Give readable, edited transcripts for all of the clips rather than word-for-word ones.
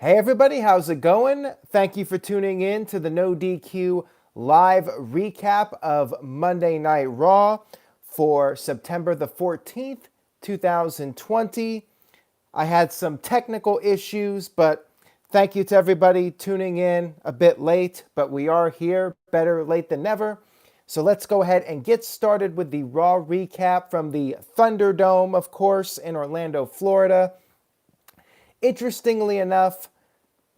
Hey everybody, how's it going? Thank you for tuning in to the No DQ live recap of Monday Night Raw for September the 14th, 2020. I had some technical issues, but thank you to everybody tuning in a bit late, but we are here, better late than never. So let's go ahead and get started with the Raw recap from the Thunderdome, of course, in Orlando, Florida. Interestingly enough,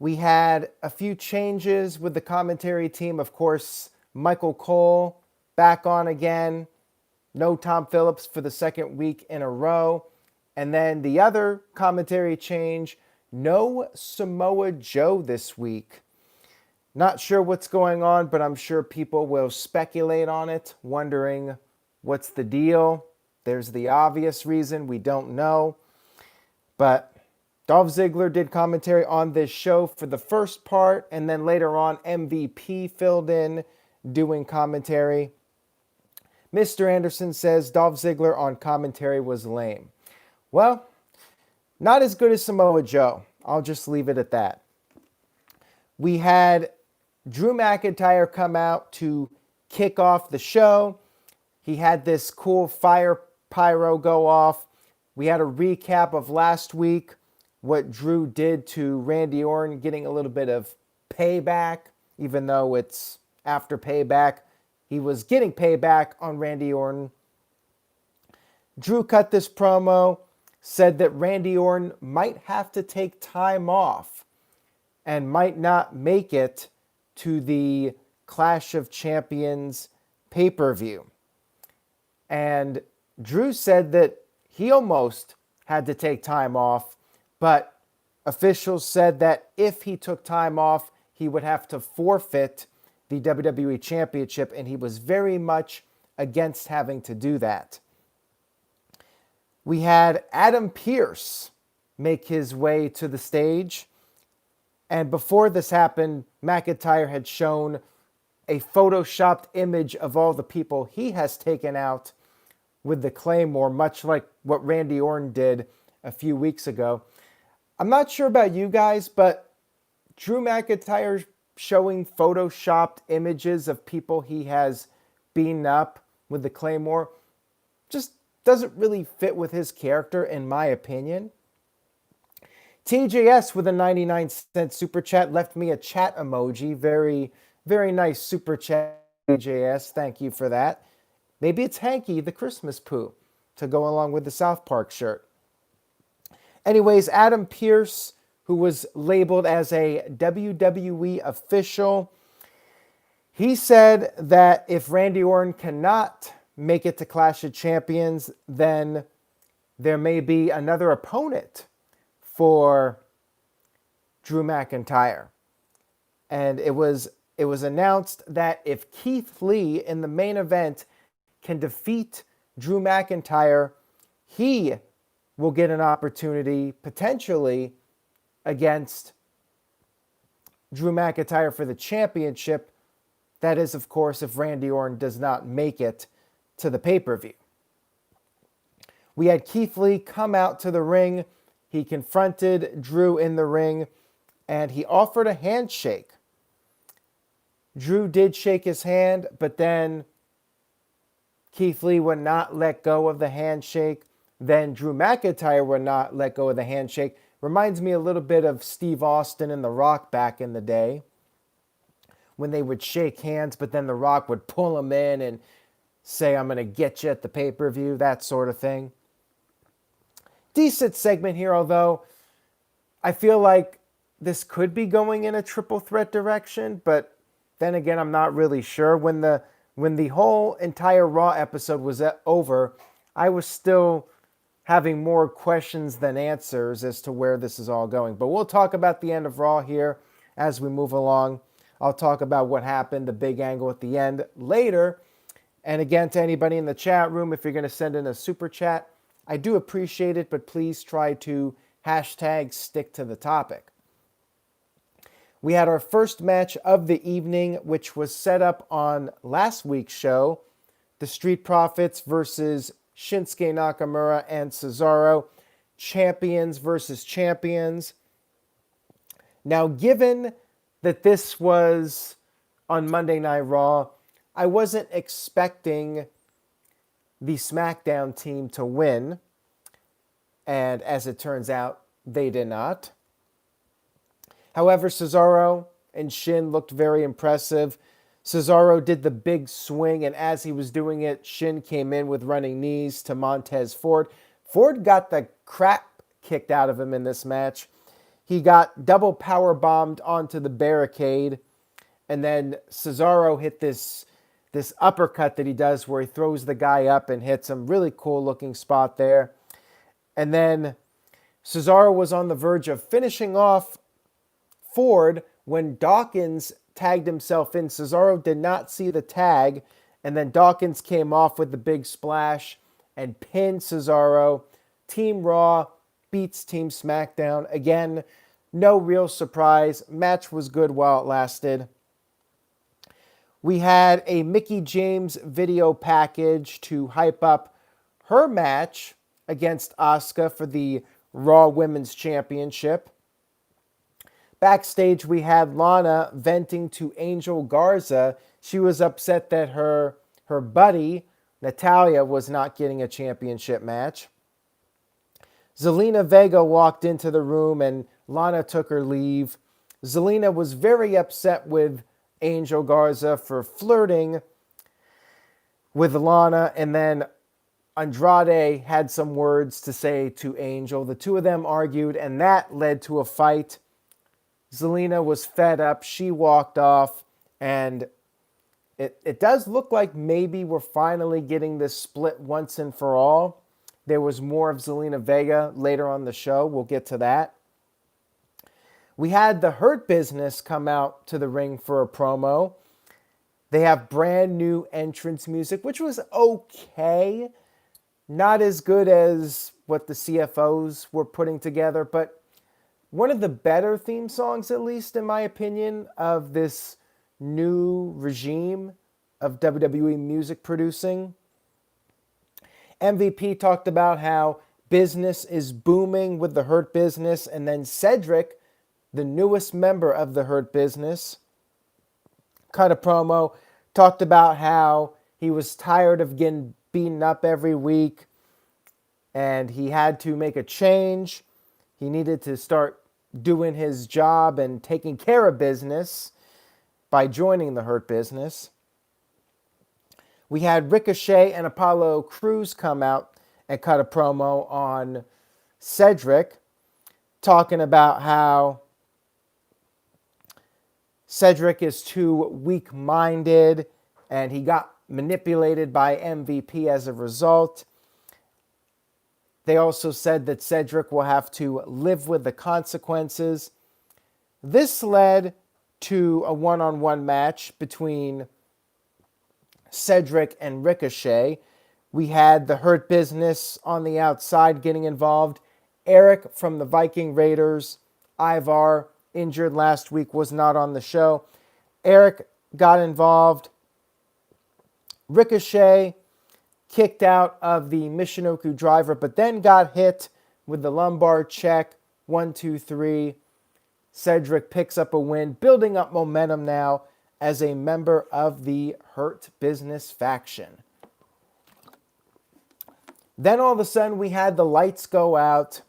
we had a few changes with the commentary team. Of course, Michael Cole back on again. No Tom Phillips for the second week in a row. And then the other commentary change, no Samoa Joe this week. Not sure what's going on, but I'm sure people will speculate on it, wondering what's the deal. There's the obvious reason, we don't know. But Dolph Ziggler did commentary on this show for the first part, and then later on, MVP filled in doing commentary. Mr. Anderson says Dolph Ziggler on commentary was lame. Well, not as good as Samoa Joe. I'll just leave it at that. We had Drew McIntyre come out to kick off the show. He had this cool fire pyro go off. We had a recap of last week, what Drew did to Randy Orton, getting a little bit of payback, even though it's after payback. He was getting payback on Randy Orton. Drew cut this promo, said that Randy Orton might have to take time off and might not make it to the Clash of Champions pay-per-view. And Drew said that he almost had to take time off, but officials said that if he took time off, he would have to forfeit the WWE Championship, and he was very much against having to do that. We had Adam Pearce make his way to the stage, and before this happened, McIntyre had shown a photoshopped image of all the people he has taken out with the Claymore, much like what Randy Orton did a few weeks ago. I'm not sure about you guys, but Drew McIntyre showing photoshopped images of people he has beaten up with the Claymore just doesn't really fit with his character, in my opinion. TJS with a 99-cent super chat left me a chat emoji. Very, very nice super chat, TJS. Thank you for that. Maybe it's Hanky the Christmas Pooh to go along with the South Park shirt. Anyways, Adam Pearce, who was labeled as a WWE official, he said that if Randy Orton cannot make it to Clash of Champions, then there may be another opponent for Drew McIntyre. And it was announced that if Keith Lee in the main event can defeat Drew McIntyre, he will get an opportunity potentially against Drew McIntyre for the championship. That is, of course, if Randy Orton does not make it to the pay-per-view. We had Keith Lee come out to the ring. He confronted Drew in the ring, and he offered a handshake. Drew did shake his hand, but then Keith Lee would not let go of the handshake. Then Drew McIntyre would not let go of the handshake. Reminds me a little bit of Steve Austin and The Rock back in the day, when they would shake hands, but then The Rock would pull him in and say, "I'm going to get you at the pay-per-view," that sort of thing. Decent segment here, although I feel like this could be going in a triple threat direction, but then again, I'm not really sure. When the whole entire Raw episode was over, I was still having more questions than answers as to where this is all going. But we'll talk about the end of Raw here as we move along. I'll talk about what happened, the big angle at the end later. And again, to anybody in the chat room, if you're going to send in a super chat, I do appreciate it, but please try to hashtag stick to the topic. We had our first match of the evening, which was set up on last week's show. The Street Profits versus Shinsuke Nakamura and Cesaro. Champions versus champions. Now, given that this was on Monday Night Raw, I wasn't expecting the Smackdown team to win. And as it turns out, they did not. However, Cesaro and Shin looked very impressive. Cesaro did the big swing, and as he was doing it, Shin came in with running knees to Montez Ford. Ford got the crap kicked out of him in this match. He got double power bombed onto the barricade, and then Cesaro hit this uppercut that he does where he throws the guy up and hits him. Really cool looking spot there. And then Cesaro was on the verge of finishing off Ford when Dawkins tagged himself in. Cesaro did not see the tag, and then Dawkins came off with the big splash and pinned Cesaro. Team Raw beats Team SmackDown. Again, no real surprise. Match was good while it lasted. We had a Mickie James video package to hype up her match against Asuka for the Raw Women's Championship. Backstage, we had Lana venting to Angel Garza. She was upset that her buddy, Natalya, was not getting a championship match. Zelina Vega walked into the room and Lana took her leave. Zelina was very upset with Angel Garza for flirting with Lana, and then Andrade had some words to say to Angel. The two of them argued, and that led to a fight. Zelina was fed up. She walked off, and it does look like maybe we're finally getting this split once and for all. There was more of Zelina Vega later on the show. We'll get to that. We had the Hurt Business come out to the ring for a promo. They have brand new entrance music, which was okay. Not as good as what the CFOs were putting together, but one of the better theme songs, at least in my opinion, of this new regime of WWE music producing. MVP talked about how business is booming with the Hurt Business, and then Cedric, the newest member of the Hurt Business, cut a promo, talked about how he was tired of getting beaten up every week and he had to make a change. He needed to start doing his job and taking care of business by joining the Hurt Business. We had Ricochet and Apollo Crews come out and cut a promo on Cedric, talking about how Cedric is too weak-minded and he got manipulated by MVP as a result. They also said that Cedric will have to live with the consequences. This led to a one-on-one match between Cedric and Ricochet. We had the Hurt Business on the outside getting involved. Eric from the Viking Raiders, Ivar, injured last week, was not on the show. Eric got involved. Ricochet kicked out of the Michinoku driver, but then got hit with the lumbar check. 1, 2, 3. Cedric picks up a win, building up momentum now as a member of the Hurt Business faction. Then all of a sudden we had the lights go out,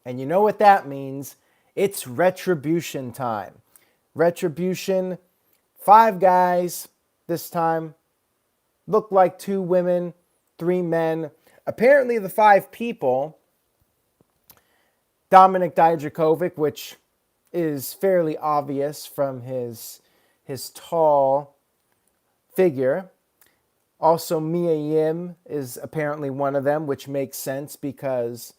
and you know what that means. It's Retribution time. Retribution, 5 guys this time. Looked like 2 women, 3 men. Apparently the 5 people, Dominic Dijakovic, which is fairly obvious from his tall figure. Also, Mia Yim is apparently one of them, which makes sense because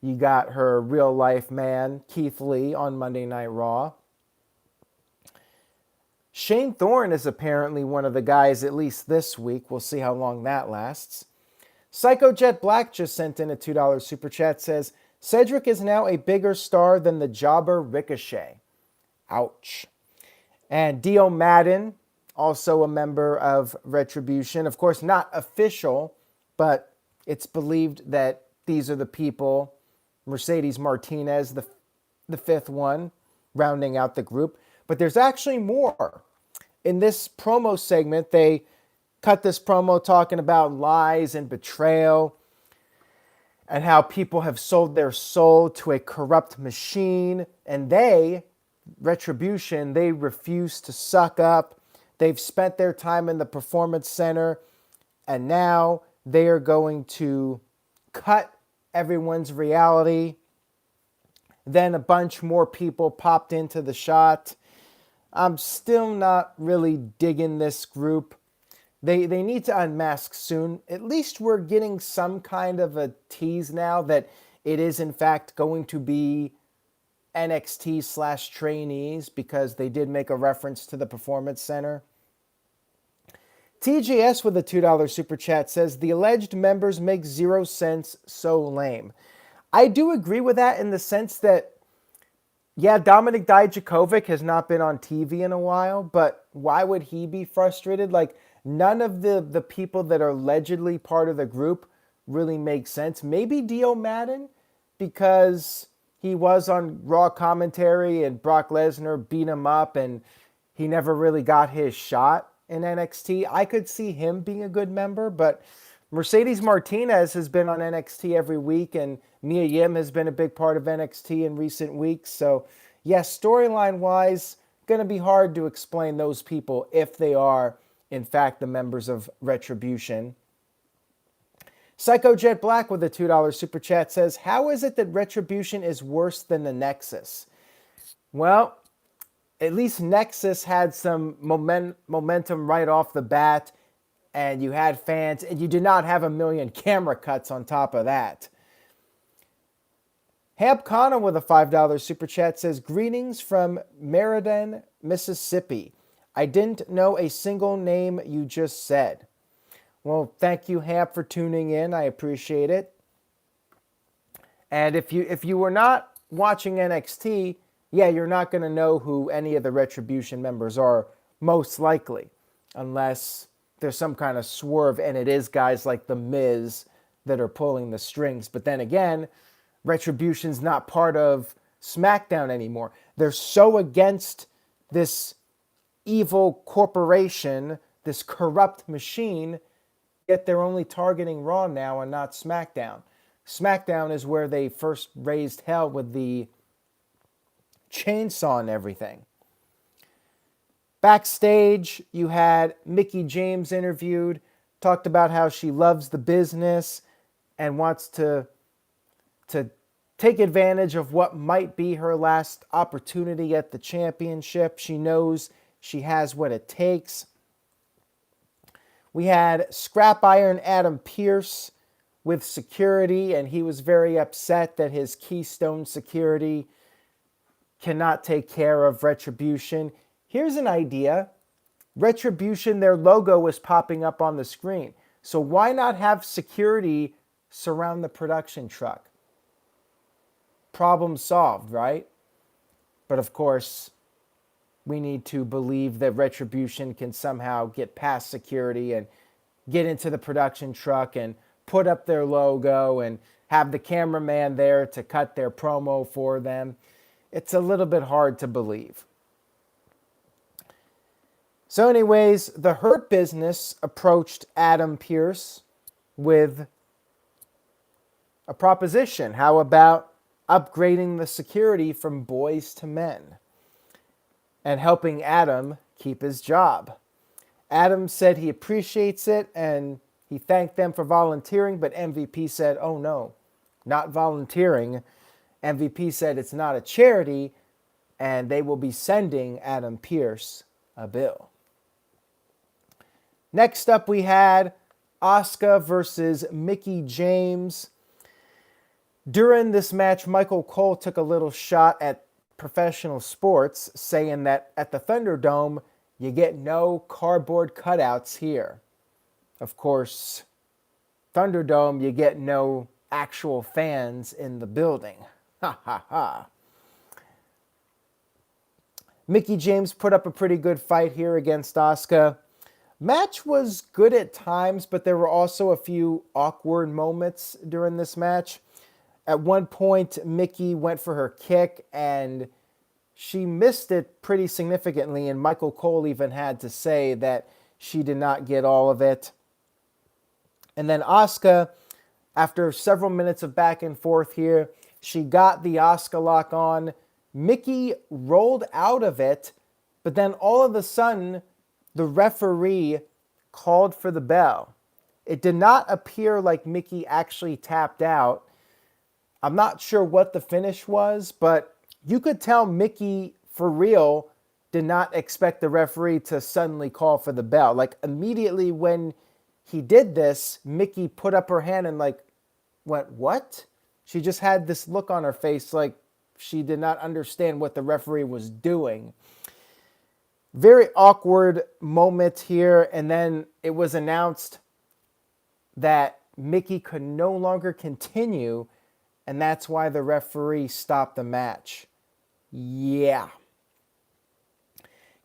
you got her real-life man, Keith Lee, on Monday Night Raw. Shane Thorne is apparently one of the guys, at least this week. We'll see how long that lasts. Psycho Jet Black just sent in a $2 super chat, says, Cedric is now a bigger star than the jobber Ricochet. Ouch. And Dio Madden, also a member of Retribution. Of course, not official, but it's believed that these are the people. Mercedes Martinez, the the fifth one, rounding out the group. But there's actually more. In this promo segment, they cut this promo talking about lies and betrayal and how people have sold their soul to a corrupt machine. And they, Retribution, they refuse to suck up. They've spent their time in the Performance Center, and now they are going to cut everyone's reality. Then a bunch more people popped into the shot. I'm still not really digging this group. They need to unmask soon. At least we're getting some kind of a tease now that it is in fact going to be NXT/trainees, because they did make a reference to the Performance Center. TGS with a $2 super chat says, the alleged members make zero sense, so lame. I do agree with that in the sense that, yeah, Dominic Dijakovic has not been on TV in a while, but why would he be frustrated? Like, none of the people that are allegedly part of the group really make sense. Maybe Dio Madden, because he was on Raw commentary and Brock Lesnar beat him up and he never really got his shot in NXT. I could see him being a good member, but Mercedes Martinez has been on NXT every week, and Mia Yim has been a big part of NXT in recent weeks. So, yes, storyline-wise, going to be hard to explain those people if they are, in fact, the members of Retribution. Psycho Jet Black with a $2 super chat says, how is it that Retribution is worse than the Nexus? Well, at least Nexus had some momentum right off the bat, and you had fans, and you did not have a million camera cuts on top of that. Hamp Connor with a $5 super chat says, greetings from Meriden, Mississippi. I didn't know a single name you just said. Well, thank you, Hamp, for tuning in. I appreciate it. And if you were not watching NXT, yeah, you're not going to know who any of the Retribution members are, most likely, unless there's some kind of swerve and it is guys like The Miz that are pulling the strings. But then again, Retribution's not part of SmackDown anymore. They're so against this evil corporation, this corrupt machine, yet they're only targeting Raw now and not SmackDown. SmackDown is where they first raised hell with the chainsaw and everything. Backstage, you had Mickie James interviewed, talked about how she loves the business and wants to take advantage of what might be her last opportunity at the championship. She knows she has what it takes. We had Scrap Iron Adam Pearce with security, and he was very upset that his Keystone security cannot take care of Retribution. Here's an idea. Retribution, their logo is popping up on the screen. So why not have security surround the production truck? Problem solved, right? But of course, we need to believe that Retribution can somehow get past security and get into the production truck and put up their logo and have the cameraman there to cut their promo for them. It's a little bit hard to believe. So anyways, the Hurt Business approached Adam Pearce with a proposition. How about upgrading the security from boys to men and helping Adam keep his job? Adam said he appreciates it and he thanked them for volunteering, but MVP said, oh no, not volunteering. MVP said it's not a charity and they will be sending Adam Pearce a bill. Next up, we had Asuka versus Mickie James. During this match, Michael Cole took a little shot at professional sports, saying that at the Thunderdome, you get no cardboard cutouts here. Of course, Thunderdome, you get no actual fans in the building. Ha ha ha. Mickie James put up a pretty good fight here against Asuka. Match was good at times, but there were also a few awkward moments during this match. At one point, Mickie went for her kick and she missed it pretty significantly, and Michael Cole even had to say that she did not get all of it. And then Asuka, after several minutes of back and forth here, she got the Asuka lock on. Mickie rolled out of it, but then all of a sudden, the referee called for the bell. It did not appear like Mickie actually tapped out. I'm not sure what the finish was, but you could tell Mickie, for real, did not expect the referee to suddenly call for the bell. Like, immediately when he did this, Mickie put up her hand and, like, went, what? She just had this look on her face like she did not understand what the referee was doing. Very awkward moment here, and then it was announced that Mickie could no longer continue, and that's why the referee stopped the match. Yeah.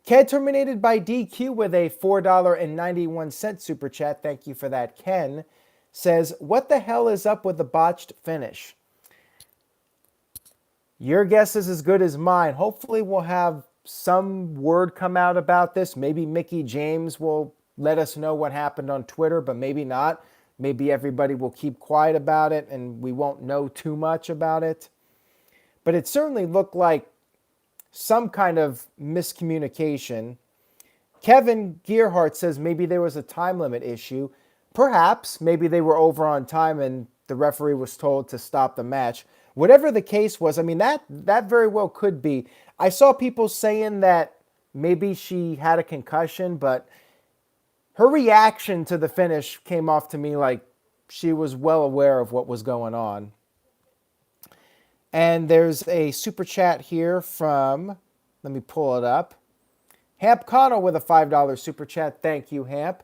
Ken terminated by DQ with a $4.91 super chat. Thank you for that, Ken. Says, what the hell is up with the botched finish? Your guess is as good as mine. Hopefully we'll have some word come out about this. Maybe Mickie James will let us know what happened on Twitter, but maybe not. Maybe everybody will keep quiet about it and we won't know too much about it. But it certainly looked like some kind of miscommunication. Kevin Gearhart says maybe there was a time limit issue. Perhaps. Maybe they were over on time and the referee was told to stop the match. Whatever the case was, I mean, that very well could be. I saw people saying that maybe she had a concussion, but her reaction to the finish came off to me like she was well aware of what was going on. And there's a super chat here from, let me pull it up, Hamp Connell with a $5 super chat. Thank you, Hamp.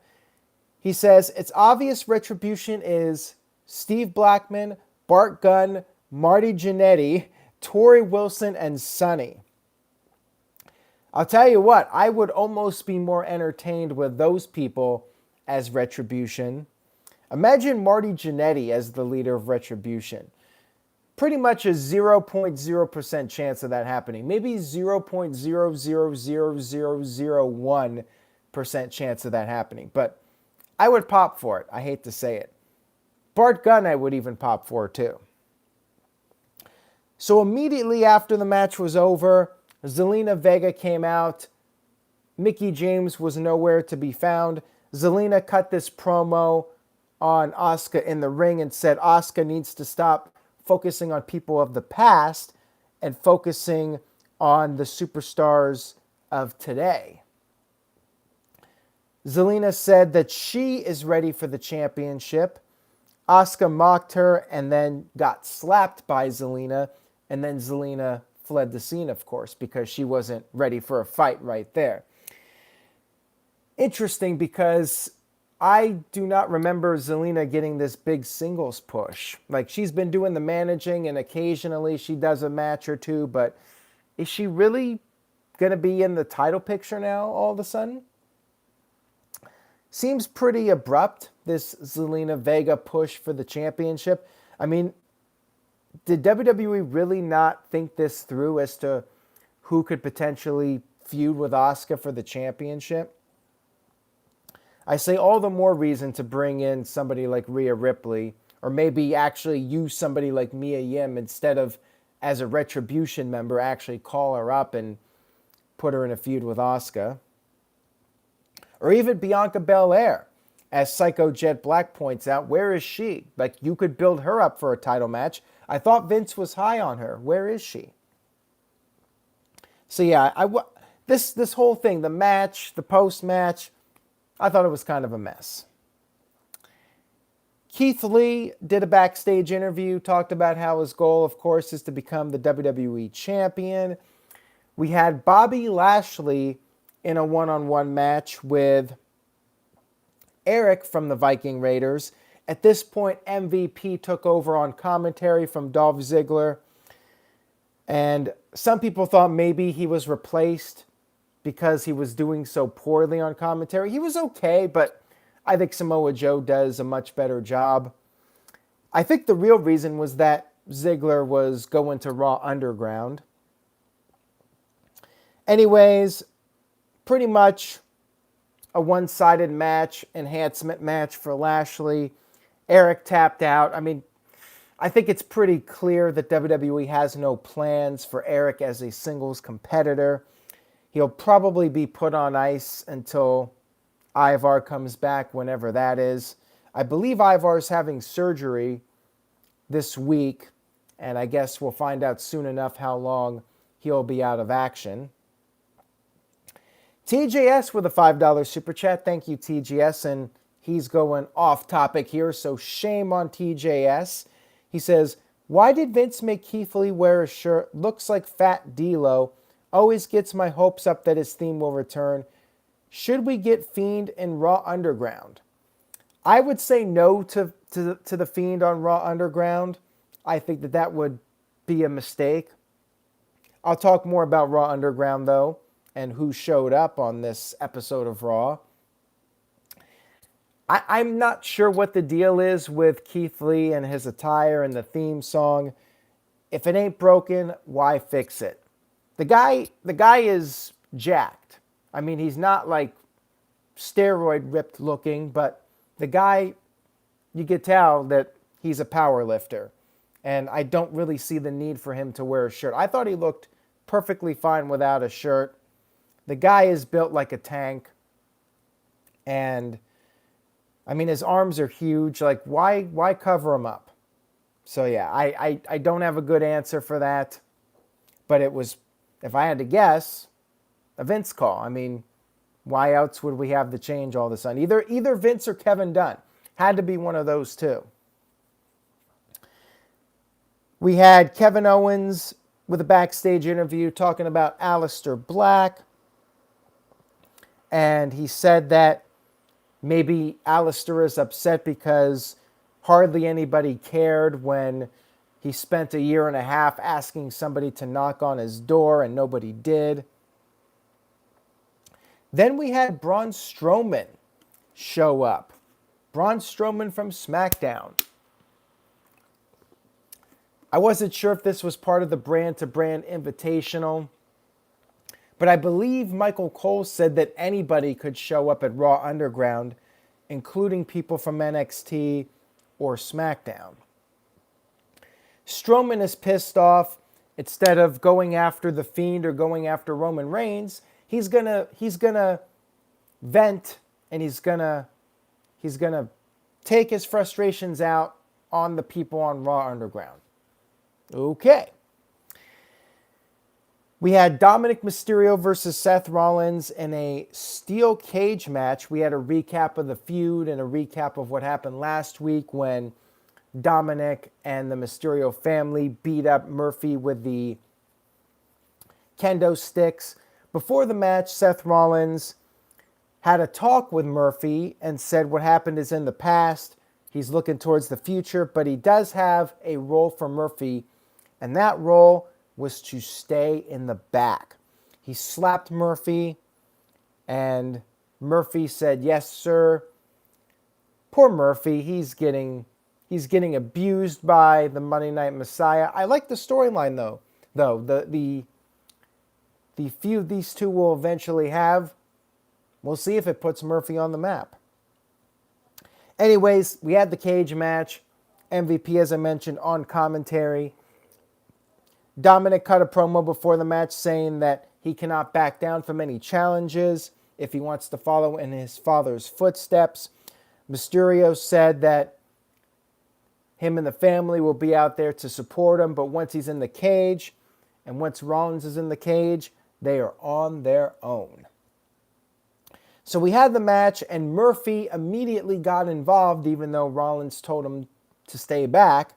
He says, it's obvious Retribution is Steve Blackman, Bart Gunn, Marty Jannetty, Tori Wilson, and Sonny. I'll tell you what, I would almost be more entertained with those people as Retribution. Imagine Marty Jannetty as the leader of Retribution. Pretty much a 0.0% chance of that happening. Maybe 0.0000001% chance of that happening. But I would pop for it. I hate to say it. Bart Gunn I would even pop for too. So immediately after the match was over, Zelina Vega came out. Mickie James was nowhere to be found. Zelina cut this promo on Asuka in the ring and said Asuka needs to stop focusing on people of the past and focusing on the superstars of today. Zelina said that she is ready for the championship. Asuka mocked her and then got slapped by Zelina, and then Zelina fled the scene, of course, because she wasn't ready for a fight right there. Interesting, because I do not remember Zelina getting this big singles push. Like, she's been doing the managing and occasionally she does a match or two, but is she really going to be in the title picture now all of a sudden? Seems pretty abrupt, this Zelina Vega push for the championship. I mean, did WWE really not think this through as to who could potentially feud with Asuka for the championship? I say all the more reason to bring in somebody like Rhea Ripley, or maybe actually use somebody like Mia Yim instead of, as a Retribution member, actually call her up and put her in a feud with Asuka. Or even Bianca Belair. As Psycho Jet Black points out, where is she? Like, you could build her up for a title match. I thought Vince was high on her. Where is she? So yeah, this whole thing, the match, the post-match, I thought it was kind of a mess. Keith Lee did a backstage interview, talked about how his goal, of course, is to become the WWE champion. We had Bobby Lashley in a one-on-one match with Eric from the Viking Raiders. At this point, MVP took over on commentary from Dolph Ziggler. And some people thought maybe he was replaced because he was doing so poorly on commentary. He was okay, but I think Samoa Joe does a much better job. I think the real reason was that Ziggler was going to Raw Underground. Anyways, pretty much a one-sided match, enhancement match for Lashley. Eric tapped out. I mean, I think it's pretty clear that WWE has no plans for Eric as a singles competitor. He'll probably be put on ice until Ivar comes back, whenever that is. I believe Ivar's having surgery this week, and I guess we'll find out soon enough how long he'll be out of action. TJS with a $5 super chat. Thank you, TJS. And he's going off topic here, so shame on TJS. He says, why did Vince make Keith Lee wear a shirt? Looks like Fat D-Lo. Always gets my hopes up that his theme will return. Should we get Fiend in Raw Underground? I would say no to the Fiend on Raw Underground. I think that would be a mistake. I'll talk more about Raw Underground, though, and who showed up on this episode of Raw. I'm not sure what the deal is with Keith Lee and his attire and the theme song. If it ain't broken, why fix it? The guy is jacked. I mean, he's not like steroid ripped looking, but the guy, you could tell that he's a power lifter. And I don't really see the need for him to wear a shirt. I thought he looked perfectly fine without a shirt. The guy is built like a tank. And I mean, his arms are huge. Like, why cover him up? So yeah, I don't have a good answer for that. But it was, if I had to guess, a Vince call. I mean, why else would we have the change all of a sudden? Either Vince or Kevin Dunn. Had to be one of those two. We had Kevin Owens with a backstage interview talking about Aleister Black. And he said that maybe Aleister is upset because hardly anybody cared when he spent a year and a half asking somebody to knock on his door and nobody did. Then we had Braun Strowman show up. Braun Strowman from Smackdown. I wasn't sure if this was part of the brand-to-brand invitational, but I believe Michael Cole said that anybody could show up at Raw Underground, including people from NXT or SmackDown. Strowman is pissed off. Instead of going after The Fiend or going after Roman Reigns, he's gonna vent, and he's gonna take his frustrations out on the people on Raw Underground. Okay. We had Dominic Mysterio versus Seth Rollins in a steel cage match. We had a recap of the feud and a recap of what happened last week when Dominic and the Mysterio family beat up Murphy with the kendo sticks. Before the match, Seth Rollins had a talk with Murphy and said what happened is in the past. He's looking towards the future, but he does have a role for Murphy, and that role was to stay in the back. He slapped Murphy, and Murphy said, "Yes, sir." Poor Murphy, he's getting abused by the Monday Night Messiah. I like the storyline though. The feud these two will eventually have, we'll see if it puts Murphy on the map. Anyways, we had the cage match. MVP, as I mentioned, on commentary. Dominic cut a promo before the match saying that he cannot back down from any challenges if he wants to follow in his father's footsteps. Mysterio said that him and the family will be out there to support him, but once he's in the cage and once Rollins is in the cage, they are on their own. So we had the match, and Murphy immediately got involved, even though Rollins told him to stay back.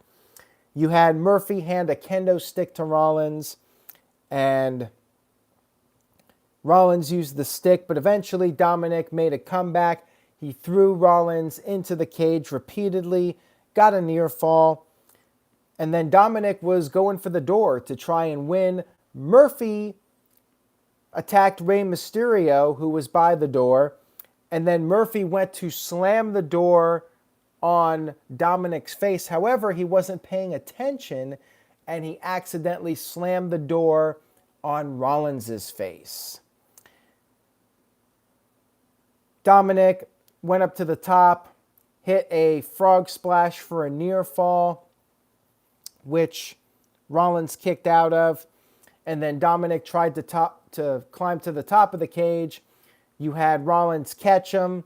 You had Murphy hand a kendo stick to Rollins, and Rollins used the stick, but eventually Dominic made a comeback. He threw Rollins into the cage repeatedly, got a near fall, and then Dominic was going for the door to try and win. Murphy attacked Rey Mysterio, who was by the door, and then Murphy went to slam the door on Dominic's face. However, he wasn't paying attention and he accidentally slammed the door on Rollins' face. Dominic went up to the top, hit a frog splash for a near fall, which Rollins kicked out of, and then Dominic tried to climb to the top of the cage. You had Rollins catch him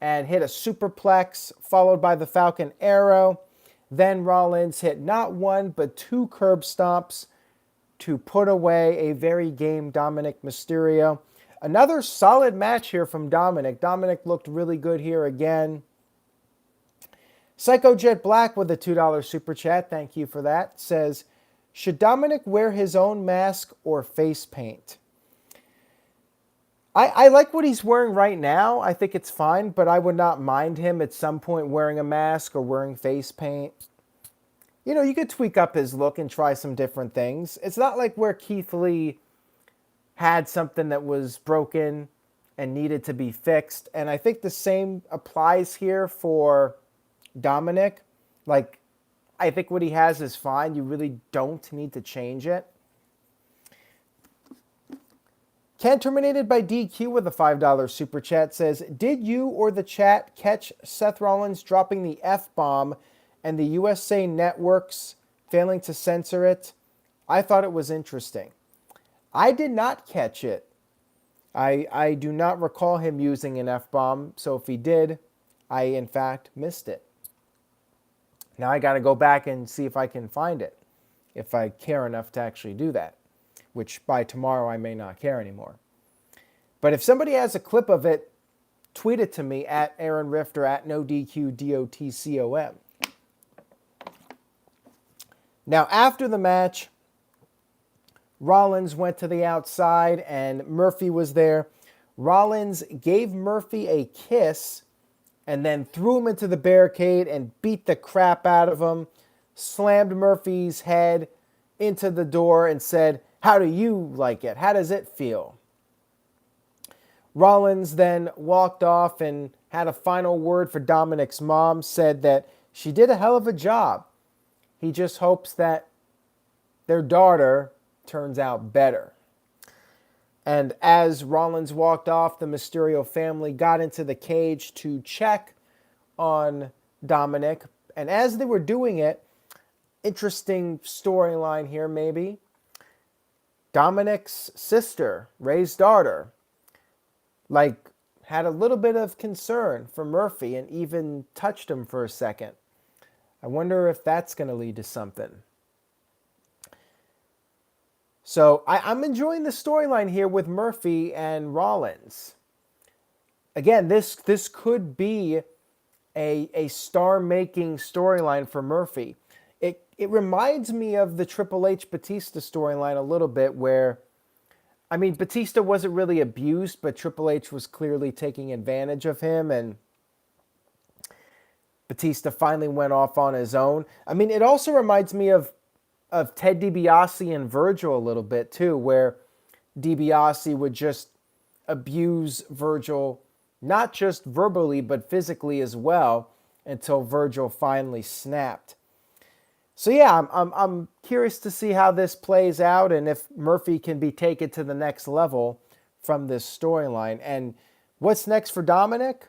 and hit a superplex, followed by the Falcon Arrow. Then Rollins hit not one, but two curb stomps to put away a very game Dominic Mysterio. Another solid match here from Dominic. Dominic looked really good here again. Psycho Jet Black with a $2 super chat, thank you for that, says, should Dominic wear his own mask or face paint? I like what he's wearing right now. I think it's fine, but I would not mind him at some point wearing a mask or wearing face paint. You know, you could tweak up his look and try some different things. It's not like where Keith Lee had something that was broken and needed to be fixed. And I think the same applies here for Dominic. Like, I think what he has is fine. You really don't need to change it. Ken Terminated by DQ with a $5 super chat says, did you or the chat catch Seth Rollins dropping the F-bomb and the USA Networks failing to censor it? I thought it was interesting. I did not catch it. I do not recall him using an F-bomb, so if he did, I in fact missed it. Now I got to go back and see if I can find it, if I care enough to actually do that, which by tomorrow I may not care anymore. But if somebody has a clip of it, tweet it to me at Aaron Rift or at NoDQDOTCOM. Now after the match, Rollins went to the outside and Murphy was there. Rollins gave Murphy a kiss and then threw him into the barricade and beat the crap out of him, slammed Murphy's head into the door and said, how do you like it? How does it feel? Rollins then walked off and had a final word for Dominic's mom, said that she did a hell of a job. He just hopes that their daughter turns out better. And as Rollins walked off, the Mysterio family got into the cage to check on Dominic. And as they were doing it, interesting storyline here maybe. Dominic's sister, Ray's daughter, had a little bit of concern for Murphy and even touched him for a second. I wonder if that's going to lead to something. So I'm enjoying the storyline here with Murphy and Rollins. Again, this could be a star-making storyline for Murphy. It reminds me of the Triple H Batista storyline a little bit where, I mean, Batista wasn't really abused, but Triple H was clearly taking advantage of him, and Batista finally went off on his own. I mean, it also reminds me of Ted DiBiase and Virgil a little bit too, where DiBiase would just abuse Virgil, not just verbally, but physically as well, until Virgil finally snapped. So yeah, I'm curious to see how this plays out and if Murphy can be taken to the next level from this storyline. And what's next for Dominic?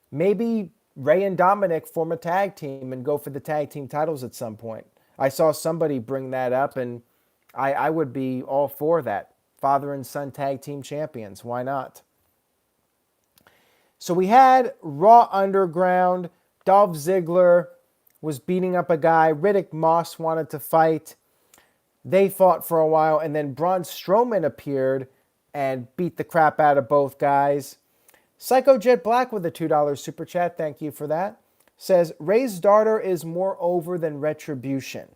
Maybe Ray and Dominic form a tag team and go for the tag team titles at some point. I saw somebody bring that up, and I would be all for that. Father and son tag team champions. Why not? So we had Raw Underground. Dolph Ziggler was beating up a guy. Riddick Moss wanted to fight. They fought for a while, and then Braun Strowman appeared and beat the crap out of both guys. Psycho Jet Black with a $2 super chat. Thank you for that. Says, Ray's daughter is more over than Retribution.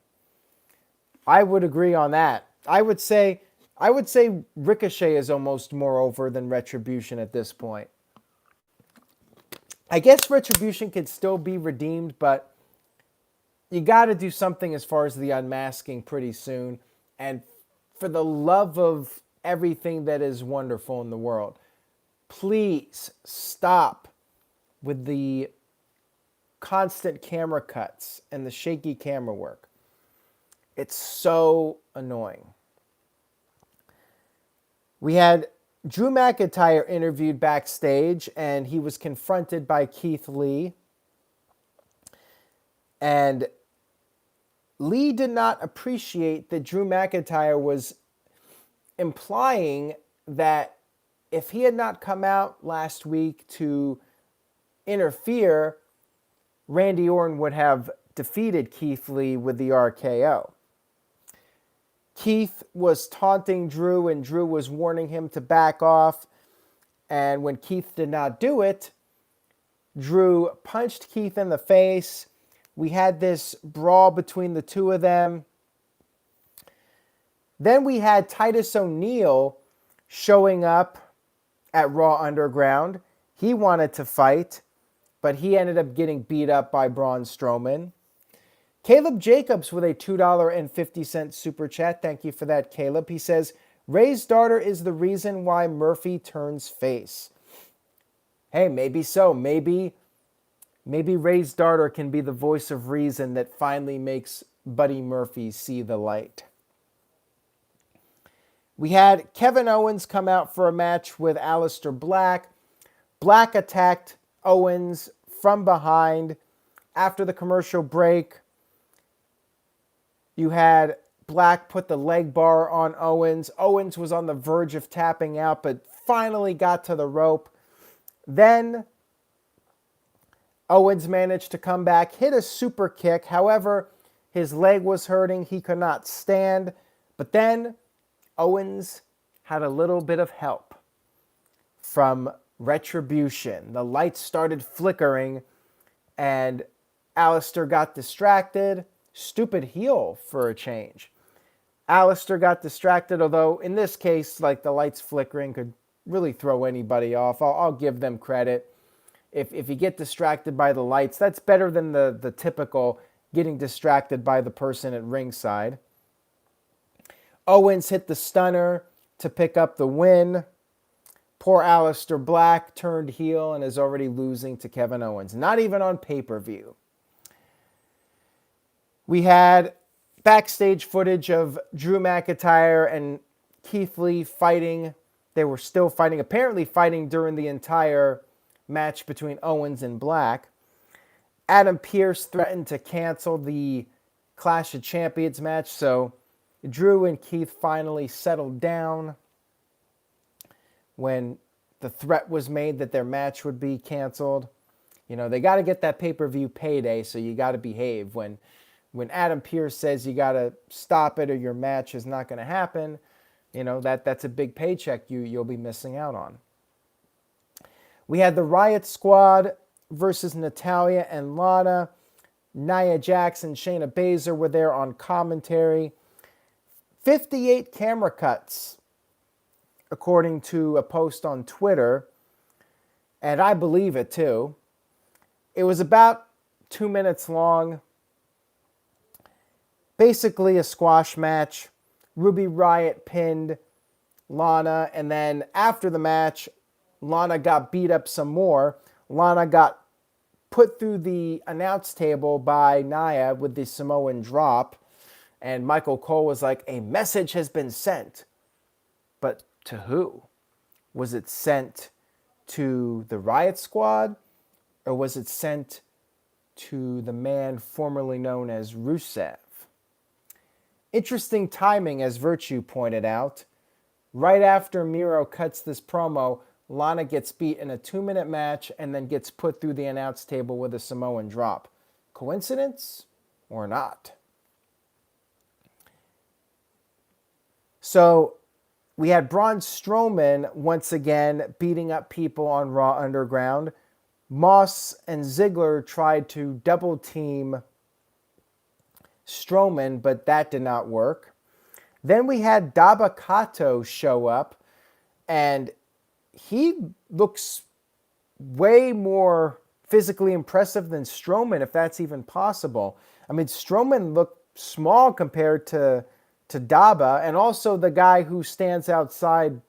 I would agree on that. I would say Ricochet is almost more over than Retribution at this point. I guess Retribution could still be redeemed, but you got to do something as far as the unmasking pretty soon. And for the love of everything that is wonderful in the world, please stop with the constant camera cuts and the shaky camera work. It's so annoying. We had Drew McIntyre interviewed backstage, and he was confronted by Keith Lee. And Lee did not appreciate that Drew McIntyre was implying that if he had not come out last week to interfere, Randy Orton would have defeated Keith Lee with the RKO. Keith was taunting Drew, and Drew was warning him to back off. And when Keith did not do it, Drew punched Keith in the face. We had this brawl between the two of them. Then we had Titus O'Neil showing up at Raw Underground. He wanted to fight, but he ended up getting beat up by Braun Strowman. Caleb Jacobs with a $2.50 super chat. Thank you for that, Caleb. He says, Ray's daughter is the reason why Murphy turns face. Hey, maybe so. Maybe Ray's daughter can be the voice of reason that finally makes Buddy Murphy see the light. We had Kevin Owens come out for a match with Aleister Black. Black attacked Owens from behind. After the commercial break, you had Black put the leg bar on Owens. Owens was on the verge of tapping out, but finally got to the rope. Then Owens managed to come back, hit a super kick. However, his leg was hurting. He could not stand. But then Owens had a little bit of help from Retribution. The lights started flickering, and Aleister got distracted. Stupid heel for a change. Aleister got distracted, although in this case, like, the lights flickering could really throw anybody off. I'll give them credit. If you get distracted by the lights, that's better than the typical getting distracted by the person at ringside. Owens hit the stunner to pick up the win. Poor Aleister Black turned heel and is already losing to Kevin Owens. Not even on pay-per-view. We had backstage footage of Drew McIntyre and Keith Lee fighting. They were still fighting, apparently fighting during the entire match between Owens and Black. Adam Pearce threatened to cancel the Clash of Champions match, so Drew and Keith finally settled down when the threat was made that their match would be canceled. You know, they got to get that pay-per-view payday, so you got to behave. When Adam Pearce says you got to stop it or your match is not going to happen, you know, that's a big paycheck you'll be missing out on. We had the Riot Squad versus Natalya and Lana. Nia Jax and Shayna Baszler were there on commentary. 58 camera cuts, according to a post on Twitter, and I believe it too. It was about 2 minutes long. Basically a squash match. Ruby Riott pinned Lana, and then after the match, Lana got beat up some more. Lana got put through the announce table by Nia with the Samoan drop, and Michael Cole was like, a message has been sent. But to who? Was it sent to the Riot Squad, or was it sent to the man formerly known as Rusev? Interesting timing, as Virtue pointed out. Right after Miro cuts this promo, Lana gets beat in a 2-minute match and then gets put through the announce table with a Samoan drop. Coincidence or not? So we had Braun Strowman once again beating up people on Raw Underground. Moss and Ziggler tried to double team Strowman, but that did not work. Then we had Dabba-Kato show up, and he looks way more physically impressive than Strowman, if that's even possible. I mean, Strowman looked small compared to Dabba, and also the guy who stands outside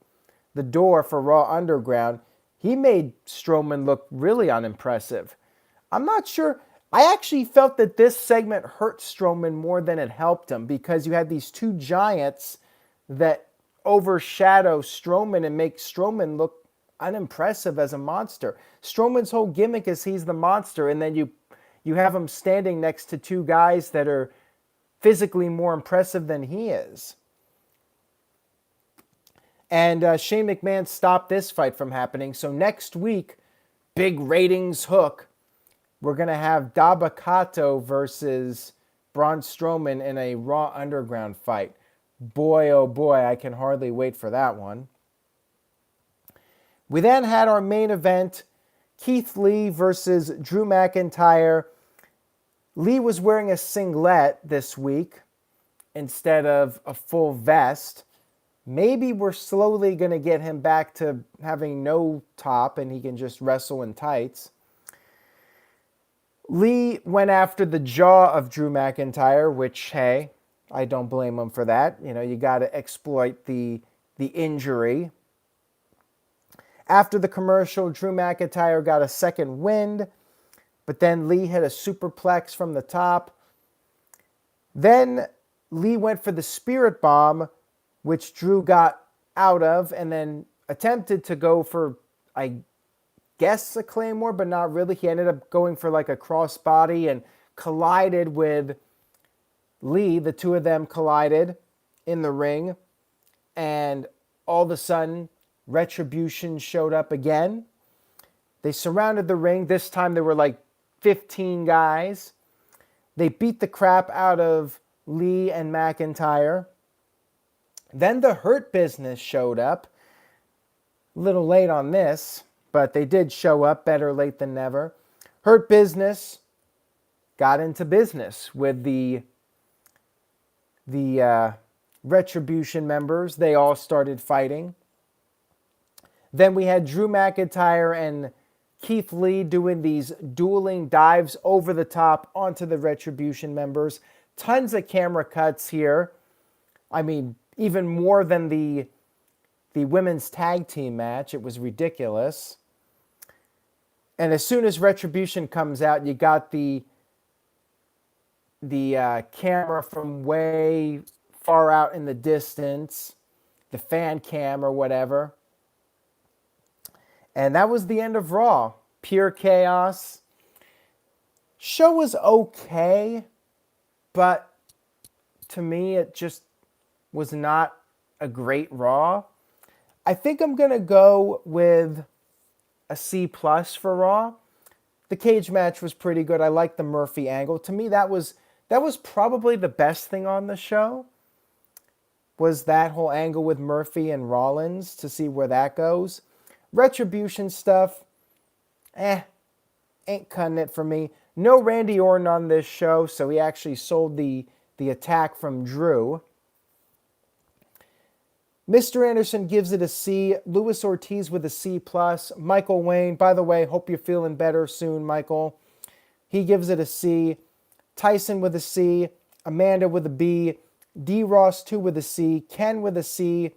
the door for Raw Underground, he made Strowman look really unimpressive. I'm not sure. I actually felt that this segment hurt Strowman more than it helped him because you had these two giants that overshadow Strowman and make Strowman look unimpressive as a monster. Strowman's whole gimmick is he's the monster, and then you have him standing next to two guys that are physically more impressive than he is. And Shane McMahon stopped this fight from happening. So next week, big ratings hook, we're going to have Dabba-Kato versus Braun Strowman in a Raw Underground fight. Boy, oh boy, I can hardly wait for that one. We then had our main event, Keith Lee versus Drew McIntyre. Lee was wearing a singlet this week instead of a full vest. Maybe we're slowly going to get him back to having no top and he can just wrestle in tights. Lee went after the jaw of Drew McIntyre, which, hey, I don't blame him for that. You know, you got to exploit the injury. After the commercial, Drew McIntyre got a second wind, but then Lee hit a superplex from the top. Then Lee went for the Spirit Bomb, which Drew got out of, and then attempted to go for, I guess, a Claymore, but not really. He ended up going for like a crossbody and collided with Lee. The two of them collided in the ring, and all of a sudden, Retribution showed up again. They surrounded the ring. This time there were like 15 guys. They beat the crap out of Lee and McIntyre. Then the Hurt Business showed up. A little late on this, but they did show up. Better late than never. Hurt Business got into business with the Retribution members. They all started fighting. Then we had Drew McIntyre and Keith Lee doing these dueling dives over the top onto the Retribution members. Tons of camera cuts here. I mean, even more than the women's tag team match. It was ridiculous. And as soon as Retribution comes out, you got the camera from way far out in the distance, the fan cam or whatever. And that was the end of Raw. Pure chaos. Show was okay, but to me it just was not a great Raw. I think I'm going to go with a C+ for Raw. The cage match was pretty good. I like the Murphy angle. To me, that was probably the best thing on the show, was that whole angle with Murphy and Rollins, to see where that goes. Retribution stuff, ain't cutting it for me. No Randy Orton on this show, so he actually sold the attack from Drew. Mr. Anderson gives it a C. Luis Ortiz with a C+. Michael Wayne, by the way, hope you're feeling better soon, Michael. He gives it a C. Tyson with a C. Amanda with a B. D. Ross 2 with a C. Ken with a C.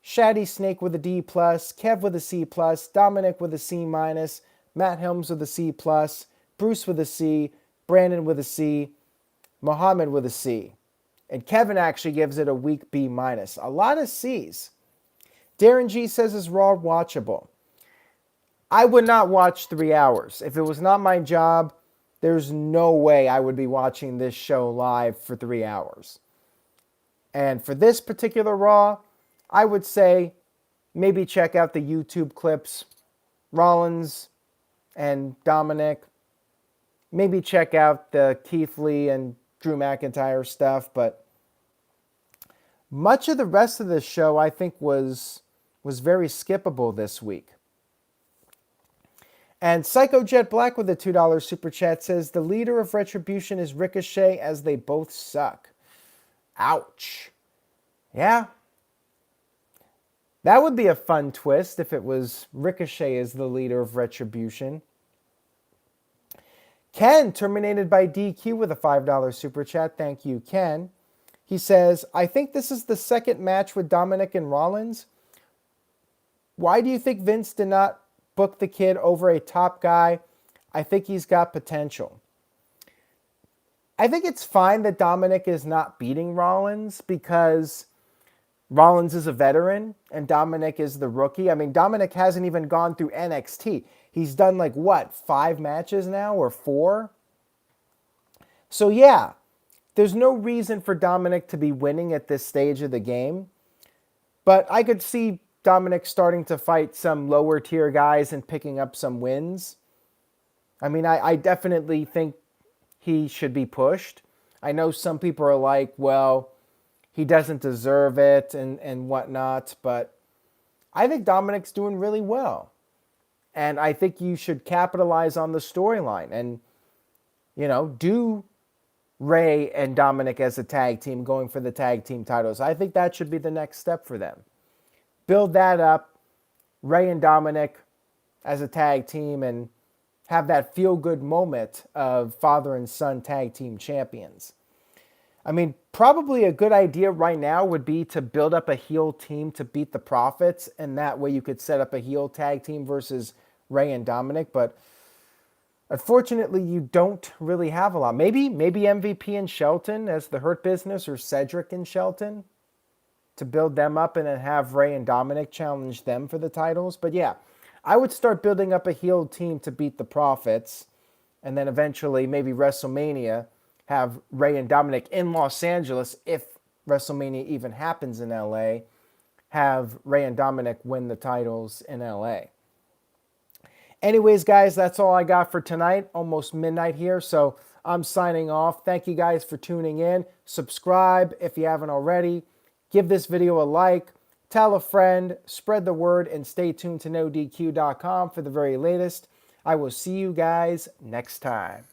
Shady Snake with a D+, Kev with a C+, Dominic with a C-, Matt Helms with a C+, Bruce with a C, Brandon with a C, Muhammad with a C. And Kevin actually gives it a weak B-. A lot of C's. Darren G says it's Raw watchable. I would not watch 3 hours. If it was not my job, there's no way I would be watching this show live for 3 hours. And for this particular Raw, I would say maybe check out the YouTube clips, Rollins and Dominic. Maybe check out the Keith Lee and Drew McIntyre stuff. But much of the rest of the show, I think, was very skippable this week. And Psycho Jet Black with a $2 super chat says, the leader of Retribution is Ricochet, as they both suck. Ouch. Yeah. That would be a fun twist if it was Ricochet as the leader of Retribution. Ken, terminated by DQ with a $5 super chat. Thank you, Ken. He says, I think this is the second match with Dominic and Rollins. Why do you think Vince did not book the kid over a top guy? I think he's got potential. I think it's fine that Dominic is not beating Rollins because Rollins is a veteran and Dominic is the rookie. I mean, Dominic hasn't even gone through NXT. He's done like what, 5 matches now or 4? So yeah, there's no reason for Dominic to be winning at this stage of the game. But I could see Dominic starting to fight some lower tier guys and picking up some wins. I mean, I definitely think he should be pushed. I know some people are like, well, he doesn't deserve it and whatnot, but I think Dominic's doing really well. And I think you should capitalize on the storyline and, do Ray and Dominic as a tag team going for the tag team titles. I think that should be the next step for them. Build that up, Ray and Dominic as a tag team, and have that feel-good moment of father and son tag team champions. I mean, probably a good idea right now would be to build up a heel team to beat the Profits, and that way you could set up a heel tag team versus Ray and Dominic, but unfortunately you don't really have a lot. Maybe MVP and Shelton as the Hurt Business, or Cedric and Shelton, to build them up and then have Ray and Dominic challenge them for the titles. But yeah, I would start building up a heel team to beat the Profits, and then eventually maybe WrestleMania have Ray and Dominic in Los Angeles, if WrestleMania even happens in LA, have Ray and Dominic win the titles in LA. Anyways, guys, that's all I got for tonight. Almost midnight here, so I'm signing off. Thank you guys for tuning in. Subscribe if you haven't already. Give this video a like. Tell a friend. Spread the word, and stay tuned to NoDQ.com for the very latest. I will see you guys next time.